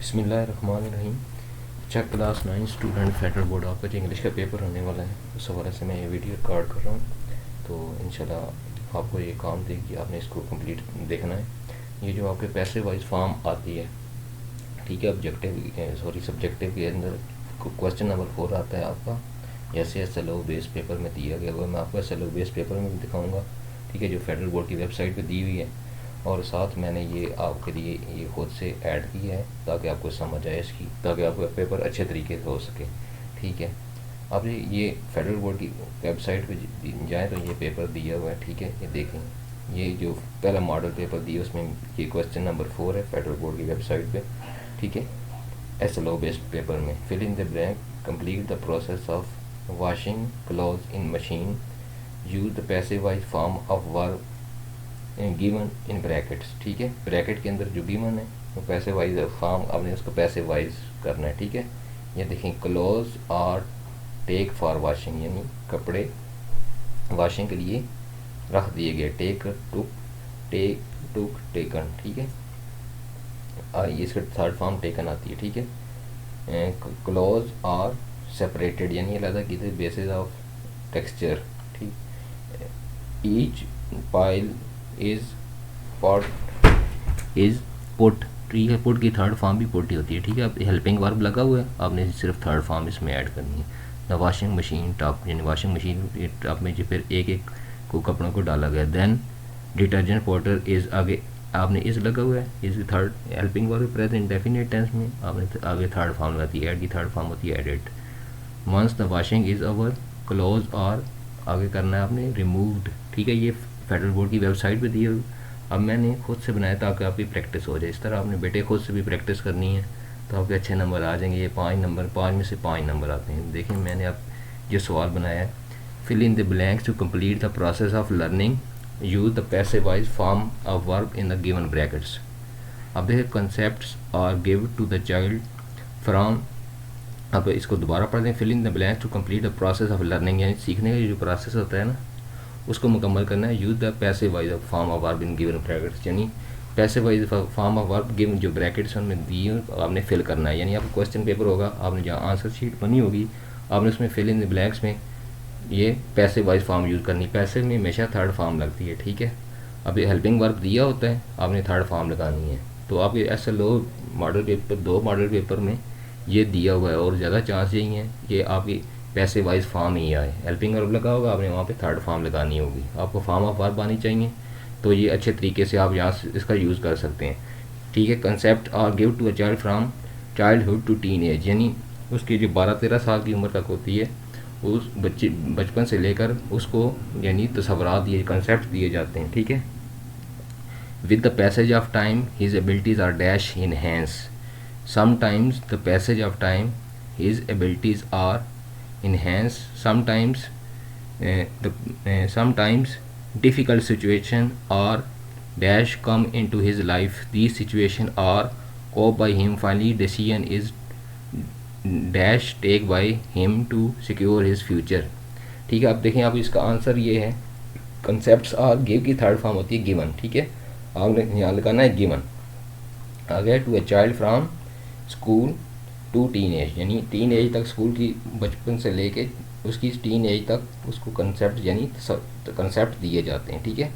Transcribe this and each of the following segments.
बिस्मिल्लाहिर्रहमानिर्रहीम। अच्छा, class 9 student federal board आपका जो इंग्लिश का पेपर होने वाला है, उस हवाले से मैं ये वीडियो रिकॉर्ड कर रहा हूँ। तो इंशाल्लाह आपको ये काम देगी, आपने इसको कंप्लीट देखना है। ये जो आपके पैसे वाइज फॉर्म आती है, ठीक है, सब्जेक्टिव के अंदर क्वेश्चन नंबर 4 आता है आपका। ऐसे SLO बेस पेपर में दिया गया हुआ है, मैं आपको SLO बेस पेपर में भी दिखाऊंगा, ठीक है, जो फेडरल बोर्ड की वेबसाइट पे दी हुई है। और साथ मैंने ये आपके लिए ये खुद से ऐड की है ताकि आपको समझ आए इसकी, ताकि आपका पेपर अच्छे तरीके से हो सके, ठीक है। अब ये फेडरल बोर्ड की वेबसाइट पे जाएँ तो ये पेपर दिया हुआ है, ठीक है, ये देखें। ये जो पहला मॉडल पेपर दिया उसमें ये क्वेश्चन नंबर 4 है फेडरल बोर्ड की वेबसाइट पे, ठीक है। SLO बेस्ड पेपर में fill in the blank, complete the process of washing cloth in machine, use the passivize form of verb given in brackets, ठीक है। ब्रैकेट के अंदर जो गिवन है वो पैसे वाइज फॉर्म, आपने उसको पैसे वाइज करना है, ठीक है। ये देखें, क्लोज और टेक फॉर वॉशिंग, यानी कपड़े वॉशिंग के लिए रख दिए गए। टेक, टुक, टेकन, ठीक है। ये इसका थर्ड फॉर्म टेकन आती है, ठीक है। क्लोज और सेपरेटेड, यानी अलग की बेसिस ऑफ टेक्सचर, ठीक। Each pile is pot is put, ठीक है। पुट की थर्ड फॉर्म भी पुट ही होती है, ठीक है। अब हेल्पिंग वर्ब लगा हुआ है, आपने सिर्फ थर्ड फॉर्म इसमें ऐड करनी है। द वॉशिंग मशीन टॉप, यानी वॉशिंग मशीन टॉप में जो फिर एक एक को कपड़ों को डाला गया। देन डिटर्जेंट पाउडर इज, आगे आपने इस लगा हुआ है, इस third helping verb present indefinite tense में आपने आगे थर्ड फॉर्म लगाती है। ऐड की थर्ड फॉर्म होती है edit. Once the washing is over, close और आगे करना है आपने रिमूव्ड, ठीक है। ये फेडरल बोर्ड की वेबसाइट पे दी है। अब मैंने खुद से बनाया ताकि आपकी प्रैक्टिस हो जाए। इस तरह आपने बेटे खुद से भी प्रैक्टिस करनी है तो आपके अच्छे नंबर आ जाएंगे। ये 5 नंबर, 5 में से 5 नंबर आते हैं। देखिए मैंने आप जो सवाल बनाया है, fill in the blanks to complete the process of learning, use the passive voice form of verb in the given brackets. अब देखिए, concepts are give to the child from, अब इसको दोबारा पढ़ दें। Fill in the blanks to complete the process of learning, यानी सीखने का जो प्रोसेस होता है ना, उसको मुकम्मल करना है। Use the passive voice form of verb in given brackets, यानी passive voice form of verb given जो ब्रैकेट्स उनमें दिए आपने फिल करना है। यानी आपका क्वेश्चन पेपर होगा, आपने जहाँ आंसर शीट बनी होगी आपने उसमें फिल इन द ब्लैंक्स में ये पैसिव वाइज फॉर्म यूज़ करनी। पैसिव में हमेशा थर्ड फॉर्म लगती है, ठीक है। अब ये हेल्पिंग वर्ब दिया होता है, आपने थर्ड फॉर्म लगानी है। तो आपके SLO model paper, 2 model paper में ये दिया हुआ है और ज़्यादा चांस यही है कि आपकी पैसे वाइज फॉर्म ही आए। हेल्पिंग वर्ब लगा होगा, आपने वहाँ पे थर्ड फॉर्म लगानी होगी। आपको फॉर्म ऑफ वर्ब आनी चाहिए, तो ये अच्छे तरीके से आप यहाँ से इसका यूज़ कर सकते हैं, ठीक है। Concept are give to a child from childhood to teenage, यानी उसकी जो 12-13 साल की उम्र तक होती है, उस बचपन से लेकर उसको यानी तसव्वुरात दिए, कंसेप्ट दिए जाते हैं, ठीक है। With the passage of time his abilities are dash enhance. Sometimes the passage of time his abilities are enhance, sometimes difficult situation or dash come into his life, these situation are coped by him, finally decision is dash take by him to secure his future, ठीक है। अब देखें, आप इसका answer ये है, concepts are give की third form होती है गिवन, ठीक है। आपने यहाँ लगाना है गिवन। आ गया to a child from school to teenage, यानी टीन एज तक, स्कूल की बचपन से लेके उसकी टीन एज तक उसको कंसेप्ट यानी कंसेप्ट दिए जाते हैं, ठीक है।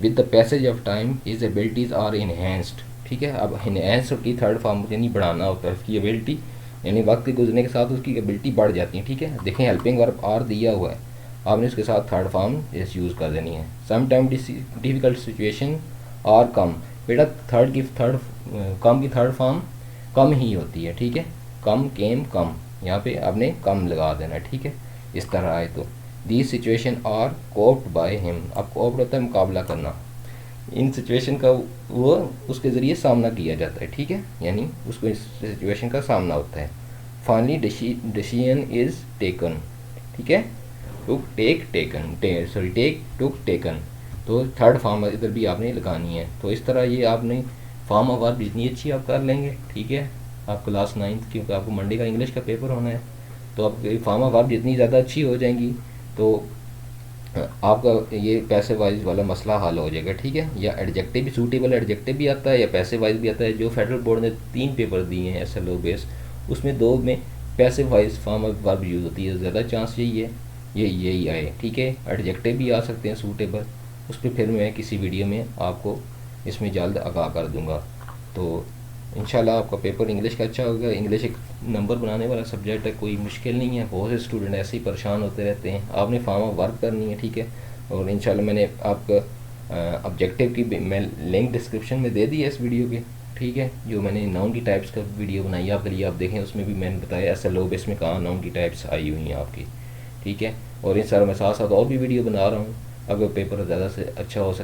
With the passage of time his abilities are enhanced, ठीक है। अब इनहेंस की थर्ड फॉर्म यानी बढ़ाना होता है उसकी एबिलिटी, यानी वक्त के गुजरने के साथ उसकी एबिलिटी बढ़ जाती है, ठीक है। देखें, हेल्पिंग वर्ब आर दिया हुआ है, आपने उसके साथ थर्ड फॉर्म यूज़ कर देनी है। सम टाइम डिफ़िकल्ट सिचुएशन और कम, बेटा कम की थर्ड फॉर्म कम ही होती है, ठीक है। कम, केम, कम, यहाँ पे आपने कम लगा देना, ठीक है। इस तरह आए तो the situation are coped by him. अब कोप्ड होता है मुकाबला करना, इन सिचुएशन का वो उसके ज़रिए सामना किया जाता है, ठीक है, यानी उसको इस सिचुएशन का सामना होता है। फाइनली डिसीजन इज़ टेकन, ठीक है। टुक, टेक, टेकन, टेक, टुक, टेकन, तो थर्ड फॉर्म इधर भी आपने लगानी है। तो इस तरह ये आपने फॉर्म ऑफ वर्ब जितनी अच्छी आप कर लेंगे, ठीक है। आप क्लास 9, क्योंकि आपको मंडे का इंग्लिश का पेपर होना है, तो आप फॉर्म ऑफ वर्ब जितनी ज़्यादा अच्छी हो जाएंगी तो आपका ये पैसे वाइज वाला मसला हल हो जाएगा, ठीक है। या एडजेक्टिव भी, सूटेबल एडजेक्टिव भी आता है या पैसे वाइज भी आता है। जो फेडरल बोर्ड ने 3 पेपर दिए हैं SLO बेस, उसमें 2 में पैसे wise form of verb use होती है, ज़्यादा चांस यही है यही आए, ठीक है। एडजेक्टिव भी आ सकते हैं सूटेबल, उस पर फिर मैं किसी वीडियो में आपको इसमें जल्द आगाह कर दूँगा। तो इंशाल्लाह आपका पेपर इंग्लिश का अच्छा होगा। इंग्लिश एक नंबर बनाने वाला सब्जेक्ट है, कोई मुश्किल नहीं है। बहुत से स्टूडेंट ऐसे ही परेशान होते रहते हैं। आपने फॉर्म ऑफ वर्क करनी है, ठीक है। और इंशाल्लाह मैंने आपका ऑब्जेक्टिव की मैं लिंक डिस्क्रिप्शन में दे दी है इस वीडियो के, ठीक है। जो मैंने नाउन की टाइप्स का वीडियो बनाई है आपके लिए, आप देखें, उसमें भी मैंने बताया SLO बेस में कहाँ नाउन की टाइप्स आई हुई हैं आपकी, ठीक है। और इन सारा मैं साथ साथ और भी वीडियो बना रहा हूँ, अगर पेपर ज़्यादा से अच्छा हो सकता